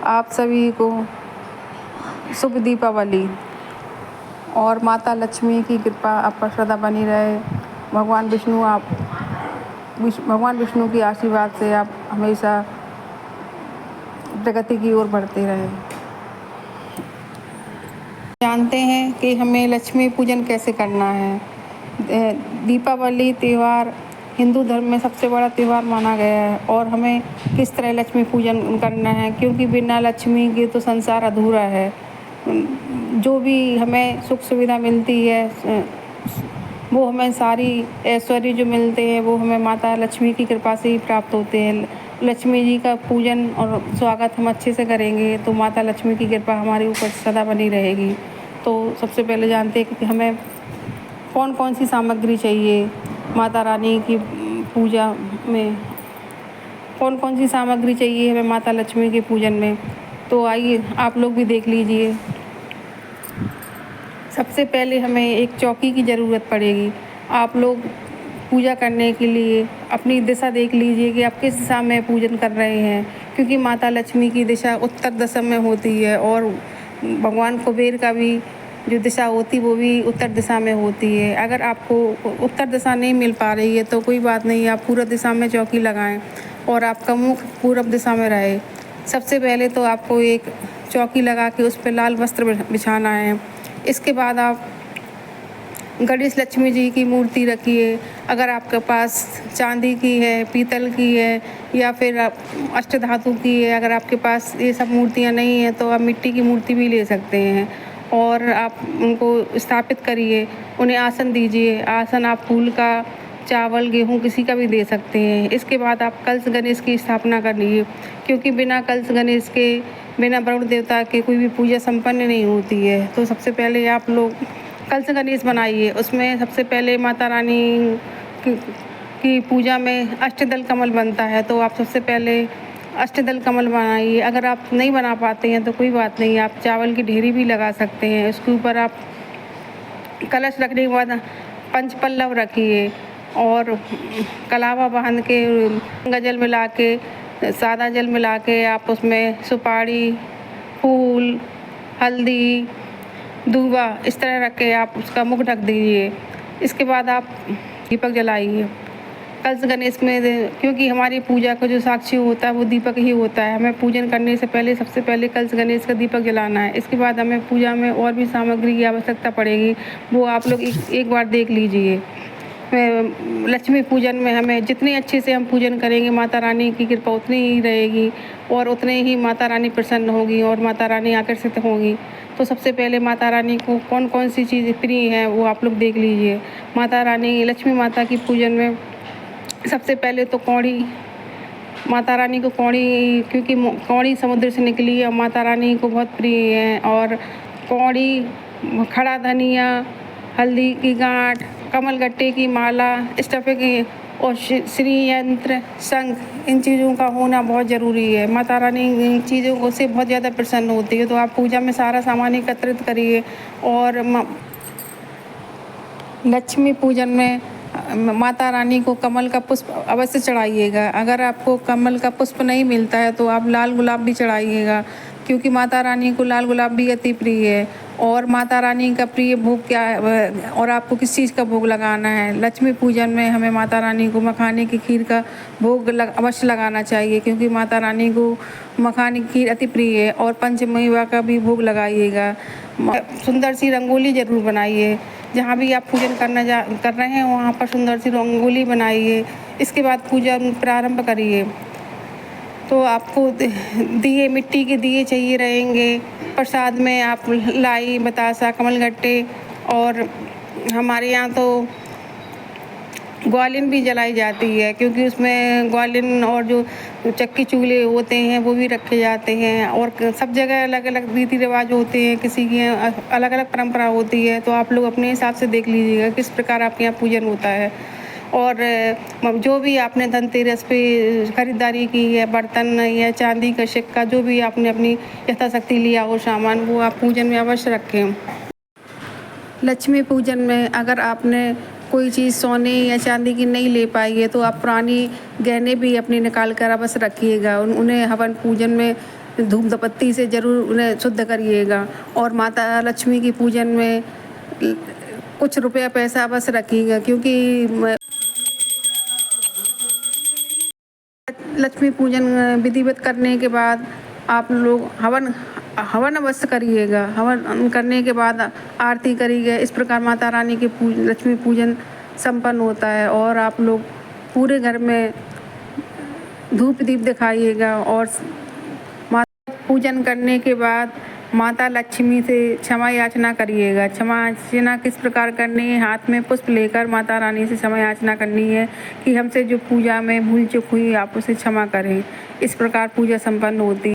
आप सभी को शुभ दीपावली और माता लक्ष्मी की कृपा आप पर सदा बनी रहे। भगवान विष्णु की आशीर्वाद से आप हमेशा प्रगति की ओर बढ़ते रहें। जानते हैं कि हमें लक्ष्मी पूजन कैसे करना है। दीपावली त्यौहार हिंदू धर्म में सबसे बड़ा त्यौहार माना गया है और हमें किस तरह लक्ष्मी पूजन करना है, क्योंकि बिना लक्ष्मी के तो संसार अधूरा है। जो भी हमें सुख सुविधा मिलती है वो हमें सारी ऐश्वर्य जो मिलते हैं वो हमें माता लक्ष्मी की कृपा से ही प्राप्त होते हैं। लक्ष्मी जी का पूजन और स्वागत हम अच्छे से करेंगे तो माता लक्ष्मी की कृपा हमारे ऊपर सदा बनी रहेगी। तो सबसे पहले जानते हैं कि हमें कौन कौन सी सामग्री चाहिए माता रानी की पूजा में, कौन कौन सी सामग्री चाहिए हमें माता लक्ष्मी के पूजन में। तो आइए आप लोग भी देख लीजिए। सबसे पहले हमें एक चौकी की ज़रूरत पड़ेगी। आप लोग पूजा करने के लिए अपनी दिशा देख लीजिए कि आप किस दिशा में पूजन कर रहे हैं, क्योंकि माता लक्ष्मी की दिशा उत्तर दिशा में होती है और भगवान कुबेर का भी जो दिशा होती वो भी उत्तर दिशा में होती है। अगर आपको उत्तर दिशा नहीं मिल पा रही है तो कोई बात नहीं, आप पूर्व दिशा में चौकी लगाएं और आपका मुख पूर्व दिशा में रहे। सबसे पहले तो आपको एक चौकी लगा के उस पर लाल वस्त्र बिछाना है। इसके बाद आप गणेश लक्ष्मी जी की मूर्ति रखिए। अगर आपके पास चांदी की है, पीतल की है या फिर अष्टधातु की है, अगर आपके पास ये सब मूर्तियाँ नहीं हैं तो आप मिट्टी की मूर्ति भी ले सकते हैं और आप उनको स्थापित करिए, उन्हें आसन दीजिए। आसन आप फूल का, चावल, गेहूँ किसी का भी दे सकते हैं। इसके बाद आप कलश गणेश की स्थापना कर लीजिए, क्योंकि बिना कलश गणेश के, बिना वरुण देवता के कोई भी पूजा संपन्न नहीं होती है। तो सबसे पहले आप लोग कलश गणेश बनाइए। उसमें सबसे पहले माता रानी की पूजा में अष्टदल कमल बनता है, तो आप सबसे पहले अष्टदल कमल बनाइए। अगर आप नहीं बना पाते हैं तो कोई बात नहीं, आप चावल की ढेरी भी लगा सकते हैं। उसके ऊपर आप कलश रखने के बाद पंचपल्लव रखिए और कलावा बांध के गंगा जल मिला के, सादा जल मिला के आप उसमें सुपारी, फूल, हल्दी, दूबा इस तरह रख के आप उसका मुख ढक दीजिए। इसके बाद आप दीपक जलाइए कलश गणेश में, क्योंकि हमारी पूजा का जो साक्षी होता है वो दीपक ही होता है। हमें पूजन करने से पहले सबसे पहले कलश गणेश का दीपक जलाना है। इसके बाद हमें पूजा में और भी सामग्री की आवश्यकता पड़ेगी, वो आप लोग एक बार देख लीजिए। लक्ष्मी पूजन में हमें जितने अच्छे से हम पूजन करेंगे माता रानी की कृपा उतनी ही रहेगी और उतने ही माता रानी प्रसन्न होगी और माता रानी आकर्षित होगी। तो सबसे पहले माता रानी को कौन कौन सी चीज़ प्रिय है वो आप लोग देख लीजिए। माता रानी लक्ष्मी माता की पूजन में सबसे पहले तो कौड़ी, माता रानी को कौड़ी, क्योंकि कौड़ी समुद्र से निकली है, माता रानी को बहुत प्रिय है। और कौड़ी, खड़ा धनिया, हल्दी की गांठ, कमलगट्टे की माला, स्टफिंग और श्री यंत्र, शंख, इन चीज़ों का होना बहुत ज़रूरी है। माता रानी इन चीज़ों से बहुत ज़्यादा प्रसन्न होती है। तो आप पूजा में सारा सामान एकत्रित करिए और लक्ष्मी पूजन में माता रानी को कमल का पुष्प अवश्य चढ़ाइएगा। अगर आपको कमल का पुष्प नहीं मिलता है तो आप लाल गुलाब भी चढ़ाइएगा, क्योंकि माता रानी को लाल गुलाब भी अति प्रिय है। और माता रानी का प्रिय भोग क्या है और आपको किस चीज़ का भोग लगाना है। लक्ष्मी पूजन में हमें माता रानी को मखाने की खीर का भोग अवश्य लगाना चाहिए, क्योंकि माता रानी को मखाने की खीर अति प्रिय है। और पंचमेवा का भी भोग लगाइएगा। सुंदर सी रंगोली ज़रूर बनाइए। जहाँ भी आप पूजन कर रहे हैं वहाँ पर सुंदर सी रंगोली बनाइए। इसके बाद पूजा प्रारंभ करिए। तो आपको दिए, मिट्टी के दिए चाहिए रहेंगे। प्रसाद में आप लाई, बतासा, कमलगट्टे और हमारे यहाँ तो ग्वालिन भी जलाई जाती है, क्योंकि उसमें ग्वालिन और जो चक्की चूल्हे होते हैं वो भी रखे जाते हैं। और सब जगह अलग अलग रीति रिवाज होते हैं, किसी की अलग अलग परंपरा होती है। तो आप लोग अपने हिसाब से देख लीजिएगा किस प्रकार आपके यहाँ पूजन होता है। और जो भी आपने धनतेरस पे खरीदारी की है, बर्तन या चांदी का सिक्का, जो भी आपने अपनी यथाशक्ति लिया हो सामान, वो आप पूजन में अवश्य रखें। लक्ष्मी पूजन में अगर आपने कोई चीज़ सोने या चांदी की नहीं ले पाई है तो आप पुरानी गहने भी अपने निकाल कर अवश्य रखिएगा। उन्हें हवन पूजन में धूप-धपत्ती से ज़रूर उन्हें शुद्ध करिएगा। और माता लक्ष्मी की पूजन में कुछ रुपया पैसा बस रखिएगा, क्योंकि लक्ष्मी पूजन विधिवत करने के बाद आप लोग हवन हवन अवश्य करिएगा। हवन करने के बाद आरती करिएगा। इस प्रकार माता रानी के लक्ष्मी पूजन संपन्न होता है। और आप लोग पूरे घर में धूप दीप दिखाइएगा। और माता पूजन करने के बाद माता लक्ष्मी से क्षमा याचना करिएगा। क्षमा याचना किस प्रकार करनी है? हाथ में पुष्प लेकर माता रानी से क्षमा याचना करनी है कि हमसे जो पूजा में भूल चूक हुई आप उसे क्षमा करें। इस प्रकार पूजा संपन्न होती है।